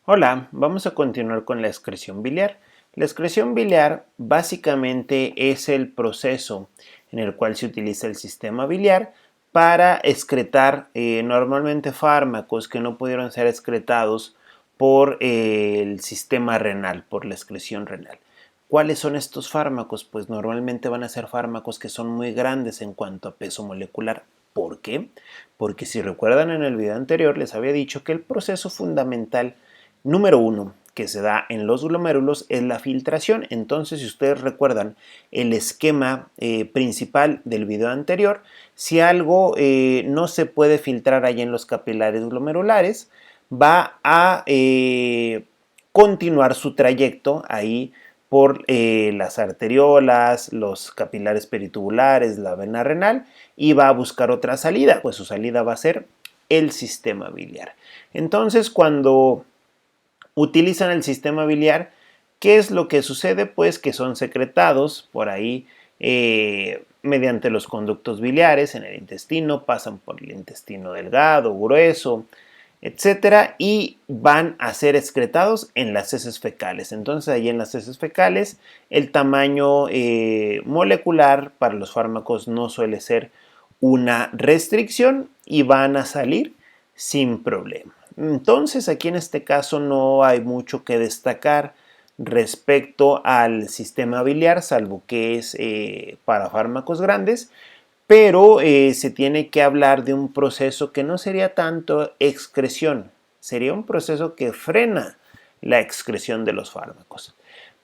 Hola, vamos a continuar con la excreción biliar. La excreción biliar básicamente es el proceso en el cual se utiliza el sistema biliar para excretar normalmente fármacos que no pudieron ser excretados por el sistema renal, por la excreción renal. ¿Cuáles son estos fármacos? Pues normalmente van a ser fármacos que son muy grandes en cuanto a peso molecular. ¿Por qué? Porque si recuerdan en el video anterior les había dicho que el proceso fundamental número uno que se da en los glomérulos es la filtración. Entonces, si ustedes recuerdan el esquema principal del video anterior, si algo no se puede filtrar allá en los capilares glomerulares, va a continuar su trayecto ahí por las arteriolas, los capilares peritubulares, la vena renal y va a buscar otra salida, pues su salida va a ser el sistema biliar. Entonces, cuando utilizan el sistema biliar, ¿qué es lo que sucede? Pues que son secretados por ahí mediante los conductos biliares en el intestino, pasan por el intestino delgado, grueso, etcétera, y van a ser excretados en las heces fecales. Entonces, ahí en las heces fecales, el tamaño molecular para los fármacos no suele ser una restricción y van a salir sin problema. Entonces, aquí en este caso no hay mucho que destacar respecto al sistema biliar, salvo que es para fármacos grandes, pero se tiene que hablar de un proceso que no sería tanto excreción, sería un proceso que frena la excreción de los fármacos.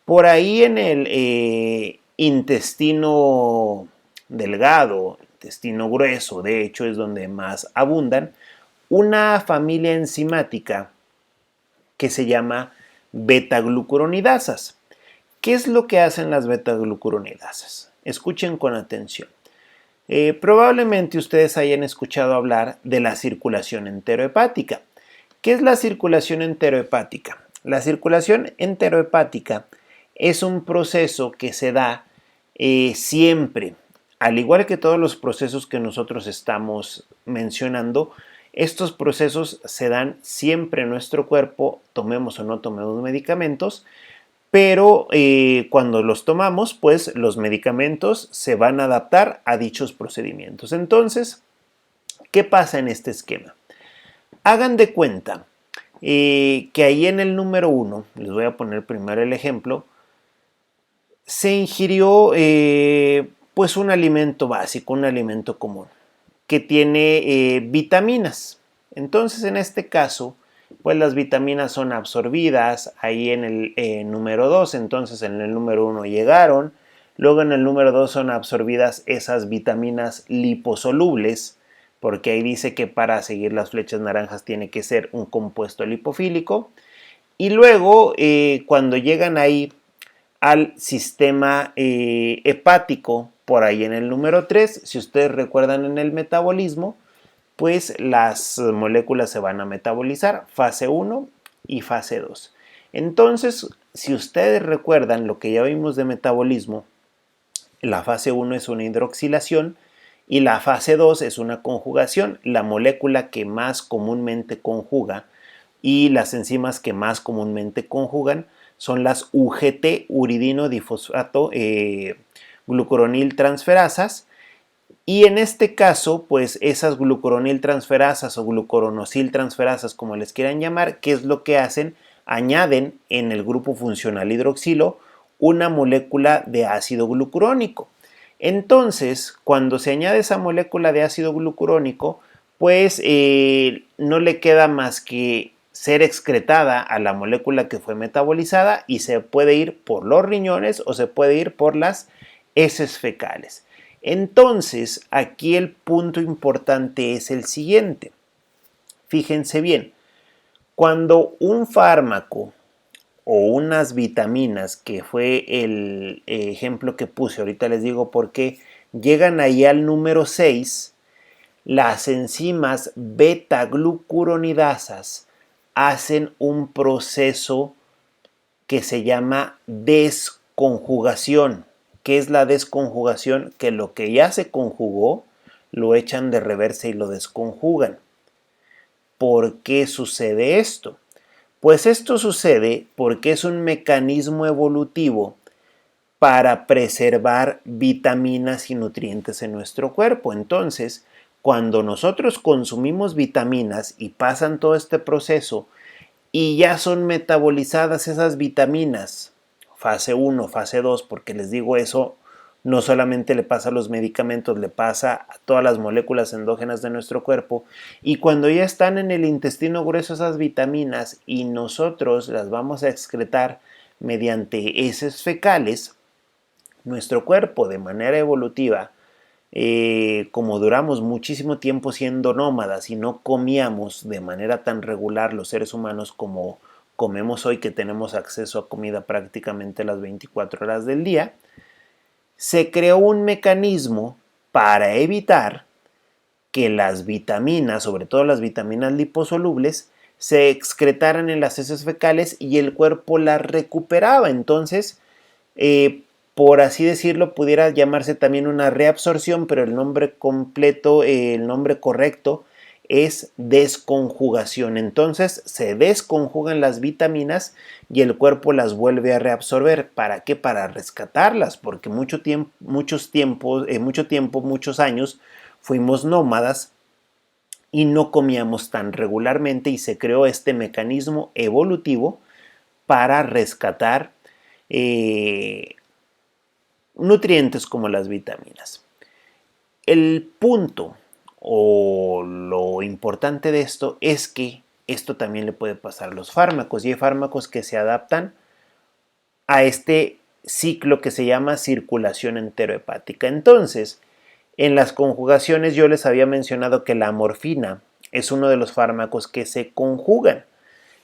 Por ahí en el intestino delgado, intestino grueso, de hecho es donde más abundan, una familia enzimática que se llama beta-glucuronidasas. ¿Qué es lo que hacen las beta-glucuronidasas? Escuchen con atención. Probablemente ustedes hayan escuchado hablar de la circulación enterohepática. ¿Qué es la circulación enterohepática? La circulación enterohepática es un proceso que se da siempre, al igual que todos los procesos que nosotros estamos mencionando. Estos procesos se dan siempre en nuestro cuerpo, tomemos o no tomemos medicamentos, pero cuando los tomamos, pues los medicamentos se van a adaptar a dichos procedimientos. Entonces, ¿qué pasa en este esquema? Hagan de cuenta que ahí en el número 1, les voy a poner primero el ejemplo, se ingirió pues un alimento básico, un alimento común, que tiene vitaminas. Entonces, en este caso, pues las vitaminas son absorbidas ahí en el número 2, entonces en el número 1 llegaron, luego en el número 2 son absorbidas esas vitaminas liposolubles, porque ahí dice que para seguir las flechas naranjas tiene que ser un compuesto lipofílico, y luego cuando llegan ahí al sistema hepático, por ahí en el número 3, si ustedes recuerdan en el metabolismo, pues las moléculas se van a metabolizar, fase 1 y fase 2. Entonces, si ustedes recuerdan lo que ya vimos de metabolismo, la fase 1 es una hidroxilación y la fase 2 es una conjugación. La molécula que más comúnmente conjuga y las enzimas que más comúnmente conjugan son las UGT, uridino difosfato glucuronil transferasas, y en este caso, pues esas glucuronil transferasas o glucuronosil transferasas, como les quieran llamar, ¿qué es lo que hacen? Añaden en el grupo funcional hidroxilo una molécula de ácido glucurónico. Entonces, cuando se añade esa molécula de ácido glucurónico, pues no le queda más que ser excretada a la molécula que fue metabolizada y se puede ir por los riñones o se puede ir por las heces fecales. Entonces, aquí el punto importante es el siguiente. Fíjense bien, cuando un fármaco o unas vitaminas, que fue el ejemplo que puse, ahorita les digo por qué, llegan ahí al número 6, las enzimas beta-glucuronidasas hacen un proceso que se llama desconjugación. ¿Qué es la desconjugación? Que lo que ya se conjugó lo echan de reversa y lo desconjugan. ¿Por qué sucede esto? Pues esto sucede porque es un mecanismo evolutivo para preservar vitaminas y nutrientes en nuestro cuerpo. Entonces, cuando nosotros consumimos vitaminas y pasan todo este proceso y ya son metabolizadas esas vitaminas, fase 1, fase 2, porque les digo eso, no solamente le pasa a los medicamentos, le pasa a todas las moléculas endógenas de nuestro cuerpo, y cuando ya están en el intestino grueso esas vitaminas y nosotros las vamos a excretar mediante heces fecales, nuestro cuerpo de manera evolutiva, como duramos muchísimo tiempo siendo nómadas y no comíamos de manera tan regular los seres humanos como comemos hoy, que tenemos acceso a comida prácticamente las 24 horas del día, se creó un mecanismo para evitar que las vitaminas, sobre todo las vitaminas liposolubles, se excretaran en las heces fecales y el cuerpo las recuperaba. Entonces, por así decirlo, pudiera llamarse también una reabsorción, pero el nombre completo, el nombre correcto es desconjugación. Entonces se desconjugan las vitaminas y el cuerpo las vuelve a reabsorber. ¿Para qué? Para rescatarlas, porque muchos años fuimos nómadas y no comíamos tan regularmente, y se creó este mecanismo evolutivo para rescatar nutrientes como las vitaminas. El punto o lo importante de esto es que esto también le puede pasar a los fármacos, y hay fármacos que se adaptan a este ciclo que se llama circulación enterohepática. Entonces, en las conjugaciones yo les había mencionado que la morfina es uno de los fármacos que se conjugan.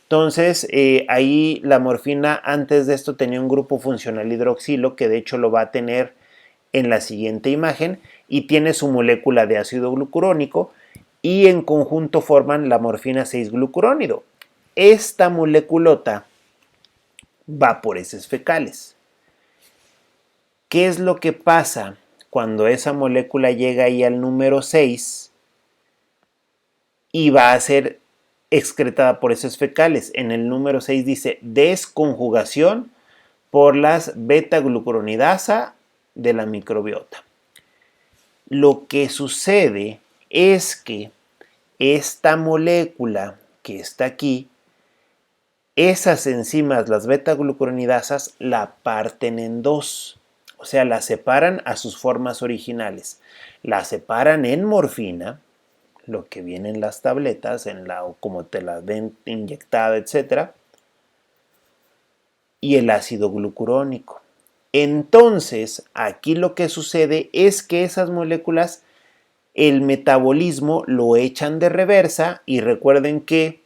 Entonces, ahí la morfina antes de esto tenía un grupo funcional hidroxilo, que de hecho lo va a tener en la siguiente imagen, y tiene su molécula de ácido glucurónico, y en conjunto forman la morfina 6-glucurónido. Esta moleculota va por heces fecales. ¿Qué es lo que pasa cuando esa molécula llega ahí al número 6 y va a ser excretada por heces fecales? En el número 6 dice desconjugación por las beta-glucuronidasa de la microbiota. Lo que sucede es que esta molécula que está aquí, esas enzimas, las beta-glucuronidasas, la parten en dos. O sea, la separan a sus formas originales. La separan en morfina, lo que viene en las tabletas, o como te la ven inyectada, etc., y el ácido glucurónico. Entonces, aquí lo que sucede es que esas moléculas, el metabolismo lo echan de reversa, y recuerden que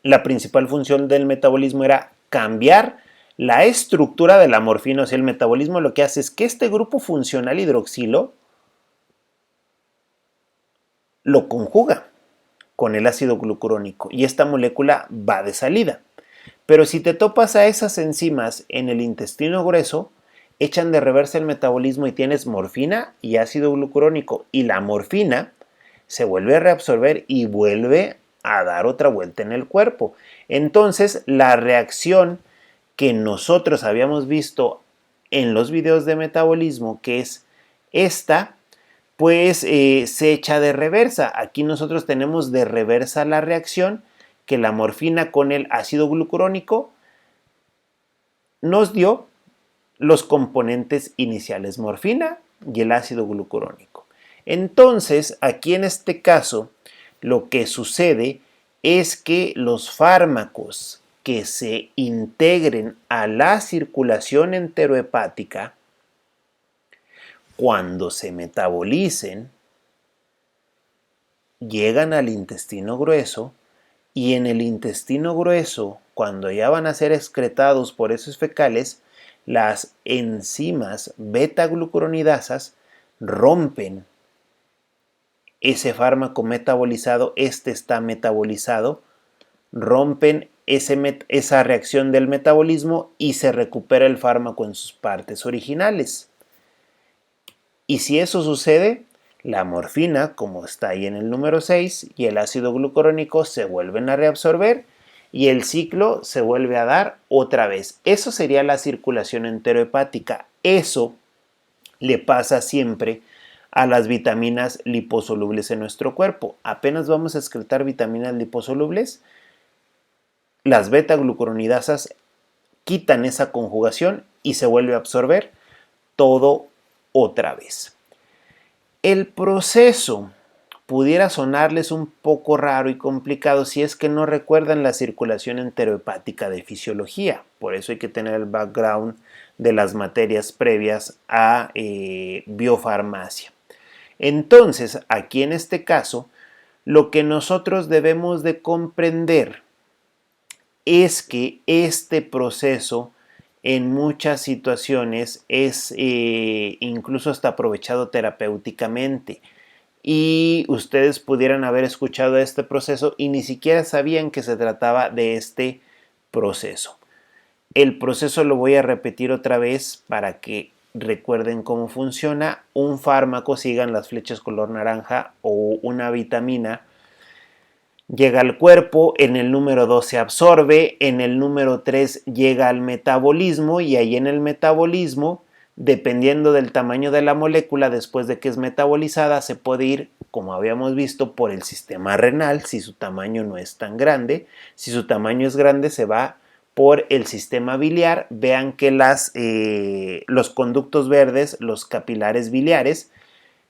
la principal función del metabolismo era cambiar la estructura de la morfina. O sea, el metabolismo lo que hace es que este grupo funcional hidroxilo lo conjuga con el ácido glucurónico y esta molécula va de salida. Pero si te topas a esas enzimas en el intestino grueso, echan de reversa el metabolismo y tienes morfina y ácido glucurónico, y la morfina se vuelve a reabsorber y vuelve a dar otra vuelta en el cuerpo. Entonces, la reacción que nosotros habíamos visto en los videos de metabolismo, que es esta, pues se echa de reversa. Aquí nosotros tenemos de reversa la reacción que la morfina con el ácido glucurónico nos dio los componentes iniciales, morfina y el ácido glucurónico. Entonces, aquí en este caso, lo que sucede es que los fármacos que se integren a la circulación enterohepática, cuando se metabolicen, llegan al intestino grueso, y en el intestino grueso, cuando ya van a ser excretados por heces fecales, las enzimas beta-glucuronidasas rompen ese fármaco metabolizado, este está metabolizado, rompen esa reacción del metabolismo y se recupera el fármaco en sus partes originales. Y si eso sucede, la morfina, como está ahí en el número 6, y el ácido glucurónico se vuelven a reabsorber y el ciclo se vuelve a dar otra vez. Eso sería la circulación enterohepática. Eso le pasa siempre a las vitaminas liposolubles en nuestro cuerpo. Apenas vamos a excretar vitaminas liposolubles, las beta-glucuronidasas quitan esa conjugación y se vuelve a absorber todo otra vez. El proceso pudiera sonarles un poco raro y complicado si es que no recuerdan la circulación enterohepática de fisiología. Por eso hay que tener el background de las materias previas a biofarmacia. Entonces, aquí en este caso, lo que nosotros debemos de comprender es que este proceso en muchas situaciones es incluso hasta aprovechado terapéuticamente. Y ustedes pudieran haber escuchado este proceso y ni siquiera sabían que se trataba de este proceso. El proceso lo voy a repetir otra vez para que recuerden cómo funciona. Un fármaco, sigan las flechas color naranja, o una vitamina, llega al cuerpo, en el número 2 se absorbe, en el número 3 llega al metabolismo y ahí en el metabolismo, dependiendo del tamaño de la molécula, después de que es metabolizada, se puede ir, como habíamos visto, por el sistema renal, si su tamaño no es tan grande. Si su tamaño es grande, se va por el sistema biliar. Vean que los conductos verdes, los capilares biliares,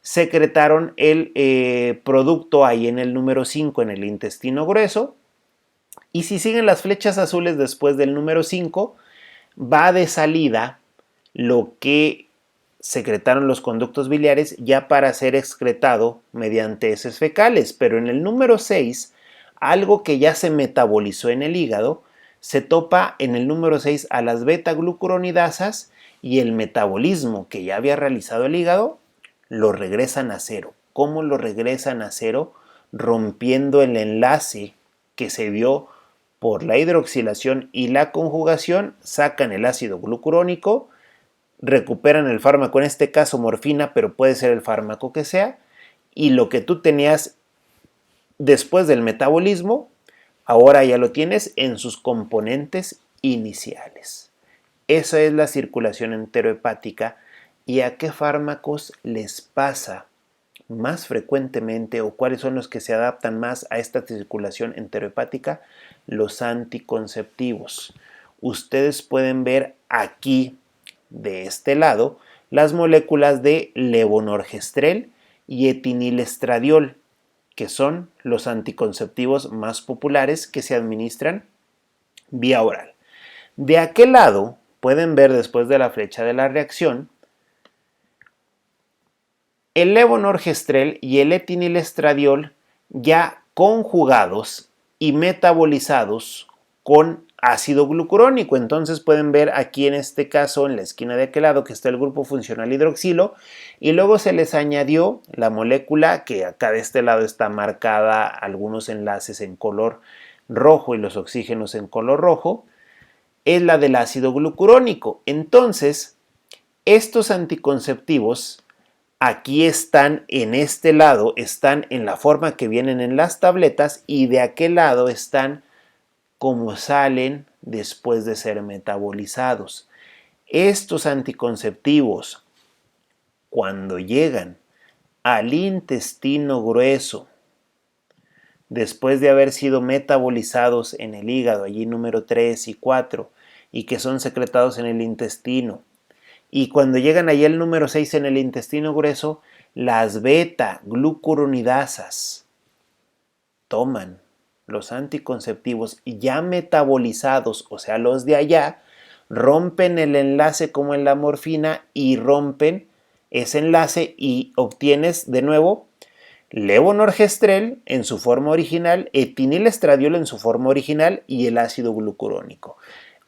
secretaron el producto ahí en el número 5 en el intestino grueso. Y si siguen las flechas azules después del número 5, va de salida lo que secretaron los conductos biliares ya para ser excretado mediante heces fecales. Pero en el número 6, algo que ya se metabolizó en el hígado, se topa en el número 6 a las beta-glucuronidasas y el metabolismo que ya había realizado el hígado lo regresan a cero. ¿Cómo lo regresan a cero? Rompiendo el enlace que se dio por la hidroxilación y la conjugación, sacan el ácido glucurónico, recuperan el fármaco, en este caso morfina, pero puede ser el fármaco que sea, y lo que tú tenías después del metabolismo, ahora ya lo tienes en sus componentes iniciales. Esa es la circulación enterohepática. ¿Y a qué fármacos les pasa más frecuentemente o cuáles son los que se adaptan más a esta circulación enterohepática? Los anticonceptivos. Ustedes pueden ver aquí, de este lado, las moléculas de levonorgestrel y etinilestradiol, que son los anticonceptivos más populares que se administran vía oral. De aquel lado, pueden ver después de la flecha de la reacción, el levonorgestrel y el etinilestradiol ya conjugados y metabolizados con ácido glucurónico. Entonces pueden ver aquí en este caso, en la esquina de aquel lado, que está el grupo funcional hidroxilo, y luego se les añadió la molécula que acá de este lado está marcada, algunos enlaces en color rojo y los oxígenos en color rojo, es la del ácido glucurónico. Entonces, estos anticonceptivos aquí están en este lado, están en la forma que vienen en las tabletas, y de aquel lado están como salen después de ser metabolizados. Estos anticonceptivos, cuando llegan al intestino grueso, después de haber sido metabolizados en el hígado, allí número 3 y 4, y que son secretados en el intestino, y cuando llegan allí el número 6 en el intestino grueso, las beta-glucuronidasas toman los anticonceptivos ya metabolizados, o sea, los de allá, rompen el enlace como en la morfina y rompen ese enlace y obtienes de nuevo levonorgestrel en su forma original, etinilestradiol en su forma original y el ácido glucurónico.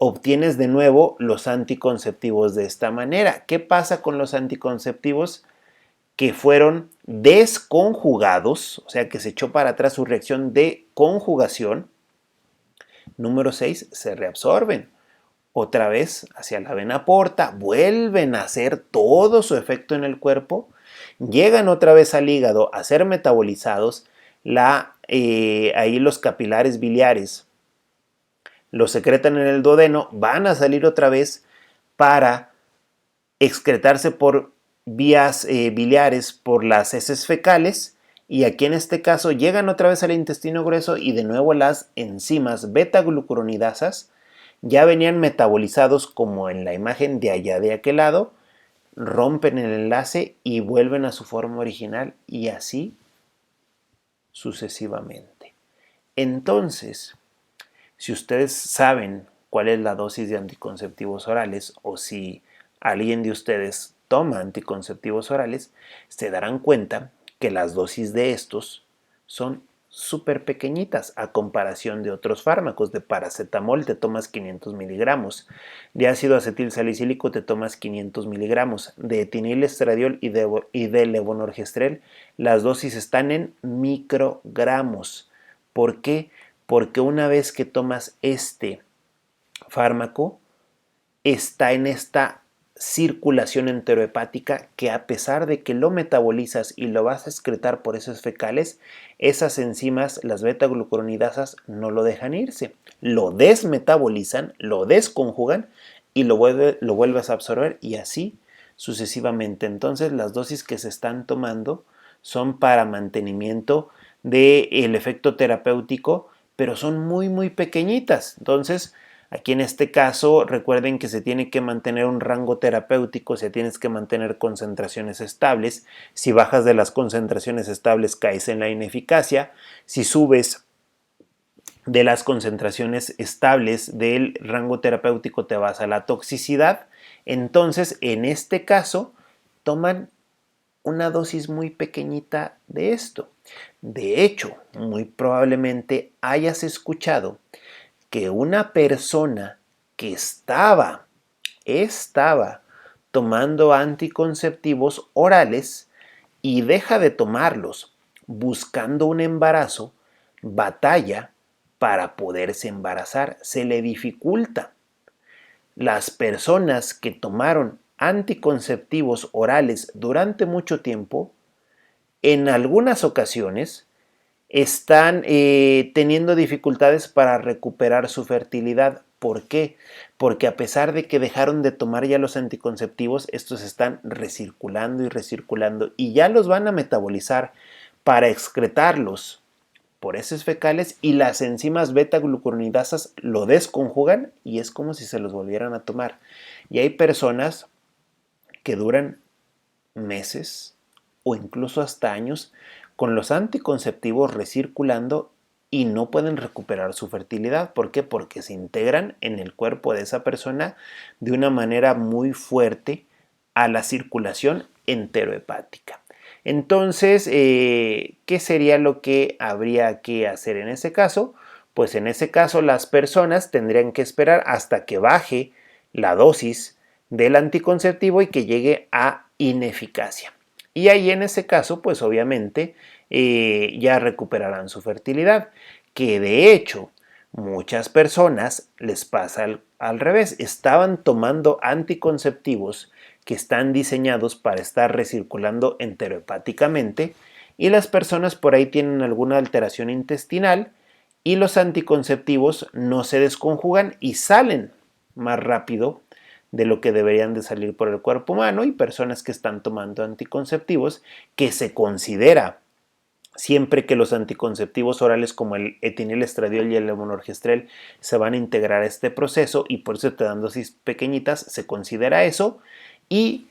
Obtienes de nuevo los anticonceptivos de esta manera. ¿Qué pasa con los anticonceptivos que fueron desconjugados? O sea, que se echó para atrás su reacción de conjugación. Número 6, se reabsorben otra vez hacia la vena porta, vuelven a hacer todo su efecto en el cuerpo, llegan otra vez al hígado a ser metabolizados, ahí los capilares biliares lo secretan en el duodeno, van a salir otra vez para excretarse por vías biliares por las heces fecales, y aquí en este caso llegan otra vez al intestino grueso y de nuevo las enzimas beta-glucuronidasas ya venían metabolizados como en la imagen de allá de aquel lado, rompen el enlace y vuelven a su forma original y así sucesivamente. Entonces, si ustedes saben cuál es la dosis de anticonceptivos orales o si alguien de ustedes toma anticonceptivos orales, se darán cuenta que las dosis de estos son súper pequeñitas a comparación de otros fármacos. De paracetamol te tomas 500 miligramos, de ácido acetil salicílico te tomas 500 miligramos, de etinilestradiol y de levonorgestrel las dosis están en microgramos. ¿Por qué? Porque una vez que tomas este fármaco, está en esta circulación enterohepática que a pesar de que lo metabolizas y lo vas a excretar por heces fecales, esas enzimas, las beta-glucuronidasas, no lo dejan irse. Lo desmetabolizan, lo desconjugan y lo vuelves a absorber y así sucesivamente. Entonces las dosis que se están tomando son para mantenimiento del efecto terapéutico, pero son muy pequeñitas. Entonces, aquí en este caso, recuerden que se tiene que mantener un rango terapéutico, se tienes que mantener concentraciones estables. Si bajas de las concentraciones estables, caes en la ineficacia. Si subes de las concentraciones estables del rango terapéutico, te vas a la toxicidad. Entonces, en este caso, toman una dosis muy pequeñita de esto. De hecho, muy probablemente hayas escuchado que una persona que estaba tomando anticonceptivos orales y deja de tomarlos buscando un embarazo, batalla para poderse embarazar, se le dificulta. Las personas que tomaron anticonceptivos orales durante mucho tiempo, en algunas ocasiones, están teniendo dificultades para recuperar su fertilidad. ¿Por qué? Porque a pesar de que dejaron de tomar ya los anticonceptivos, estos están recirculando y recirculando y ya los van a metabolizar para excretarlos por heces fecales y las enzimas beta-glucuronidasas lo desconjugan y es como si se los volvieran a tomar. Y hay personas que duran meses o incluso hasta años con los anticonceptivos recirculando y no pueden recuperar su fertilidad. ¿Por qué? Porque se integran en el cuerpo de esa persona de una manera muy fuerte a la circulación enterohepática. Entonces, ¿qué sería lo que habría que hacer en ese caso? Pues en ese caso las personas tendrían que esperar hasta que baje la dosis del anticonceptivo y que llegue a ineficacia. Y ahí en ese caso, pues obviamente ya recuperarán su fertilidad, que de hecho muchas personas les pasa al revés, estaban tomando anticonceptivos que están diseñados para estar recirculando enterohepáticamente y las personas por ahí tienen alguna alteración intestinal y los anticonceptivos no se desconjugan y salen más rápido de lo que deberían de salir por el cuerpo humano y personas que están tomando anticonceptivos que se considera siempre que los anticonceptivos orales como el etinilestradiol y el levonorgestrel se van a integrar a este proceso y por eso te dan dosis pequeñitas, se considera eso y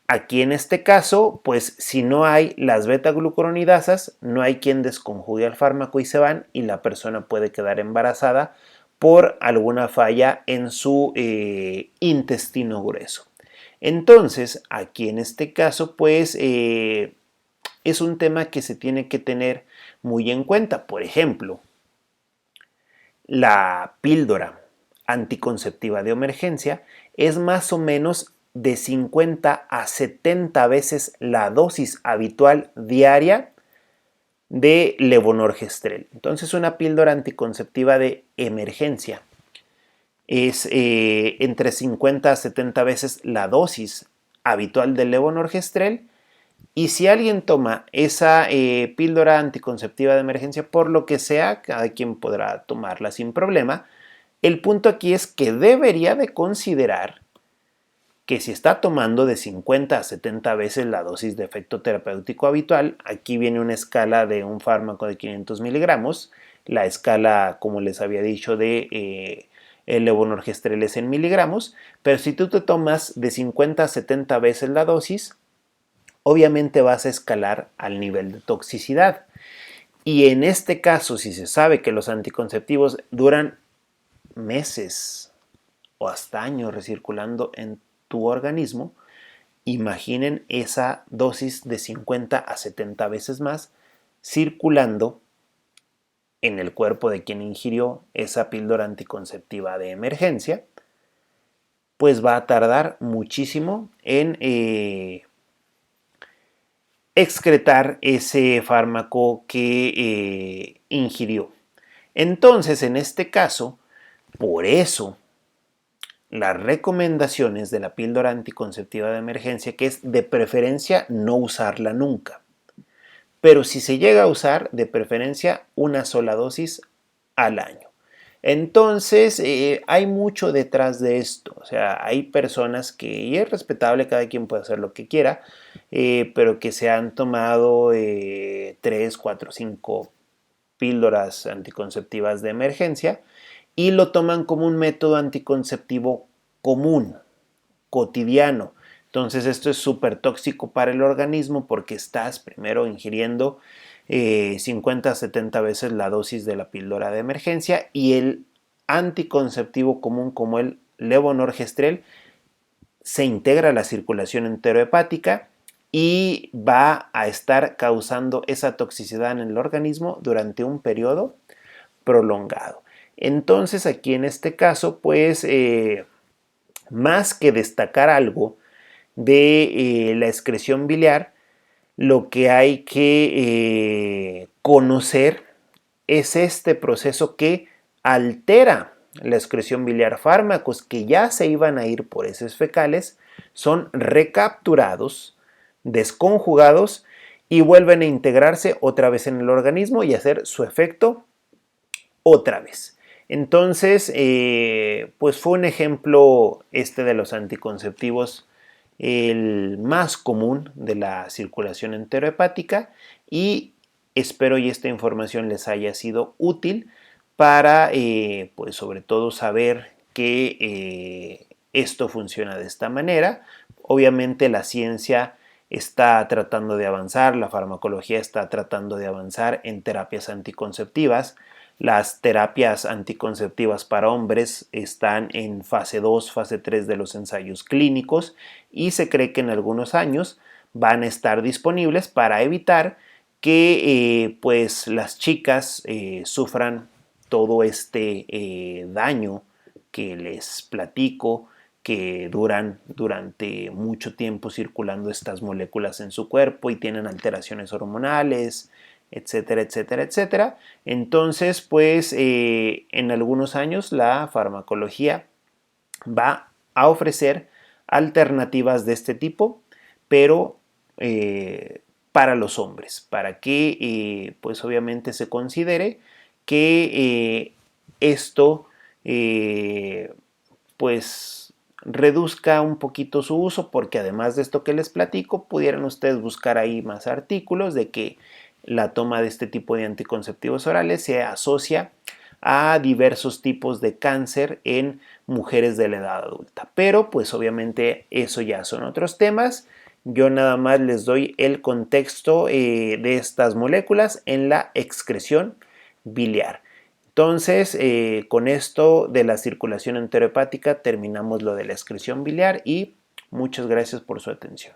aquí en este caso, pues si no hay las beta-glucuronidasas, no hay quien desconjugue el fármaco y se van y la persona puede quedar embarazada por alguna falla en su intestino grueso. Entonces, aquí en este caso, pues es un tema que se tiene que tener muy en cuenta. Por ejemplo, la píldora anticonceptiva de emergencia es más o menos de 50 a 70 veces la dosis habitual diaria de levonorgestrel. Entonces una píldora anticonceptiva de emergencia es entre 50 a 70 veces la dosis habitual del levonorgestrel y si alguien toma esa píldora anticonceptiva de emergencia por lo que sea, cada quien podrá tomarla sin problema, El punto aquí es que debería de considerar que si está tomando de 50 a 70 veces la dosis de efecto terapéutico habitual, aquí viene una escala de un fármaco de 500 miligramos, la escala, como les había dicho, de el levonorgestrel es en miligramos, pero si tú te tomas de 50 a 70 veces la dosis, obviamente vas a escalar al nivel de toxicidad. Y en este caso, si se sabe que los anticonceptivos duran meses o hasta años recirculando en tu organismo, imaginen esa dosis de 50 a 70 veces más circulando en el cuerpo de quien ingirió esa píldora anticonceptiva de emergencia, pues va a tardar muchísimo en excretar ese fármaco que ingirió. Entonces, en este caso, por eso las recomendaciones de la píldora anticonceptiva de emergencia, que es de preferencia no usarla nunca. Pero si se llega a usar, de preferencia una sola dosis al año. Entonces, hay mucho detrás de esto. O sea, hay personas que, y es respetable, cada quien puede hacer lo que quiera, pero que se han tomado 3, 4, 5 píldoras anticonceptivas de emergencia y lo toman como un método anticonceptivo común, cotidiano. Entonces esto es súper tóxico para el organismo porque estás primero ingiriendo 50 a 70 veces la dosis de la píldora de emergencia y el anticonceptivo común como el levonorgestrel se integra a la circulación enterohepática y va a estar causando esa toxicidad en el organismo durante un periodo prolongado. Entonces aquí en este caso, pues más que destacar algo de la excreción biliar, lo que hay que conocer es este proceso que altera la excreción biliar. Fármacos que ya se iban a ir por heces fecales son recapturados, desconjugados y vuelven a integrarse otra vez en el organismo y hacer su efecto otra vez. Entonces, pues fue un ejemplo este de los anticonceptivos, el más común de la circulación enterohepática, y espero y esta información les haya sido útil para, pues sobre todo saber que esto funciona de esta manera. Obviamente la ciencia está tratando de avanzar, la farmacología está tratando de avanzar en terapias anticonceptivas. Las terapias anticonceptivas para hombres están en fase 2, fase 3 de los ensayos clínicos y se cree que en algunos años van a estar disponibles para evitar que pues las chicas sufran todo este daño que les platico, que duran durante mucho tiempo circulando estas moléculas en su cuerpo y tienen alteraciones hormonales, etcétera, etcétera, etcétera. Entonces, pues en algunos años la farmacología va a ofrecer alternativas de este tipo, pero para los hombres, para que pues obviamente se considere que esto pues reduzca un poquito su uso, porque además de esto que les platico, pudieran ustedes buscar ahí más artículos de que la toma de este tipo de anticonceptivos orales se asocia a diversos tipos de cáncer en mujeres de la edad adulta. Pero pues obviamente eso ya son otros temas. Yo nada más les doy el contexto de estas moléculas en la excreción biliar. Entonces, con esto de la circulación enterohepática terminamos lo de la excreción biliar y muchas gracias por su atención.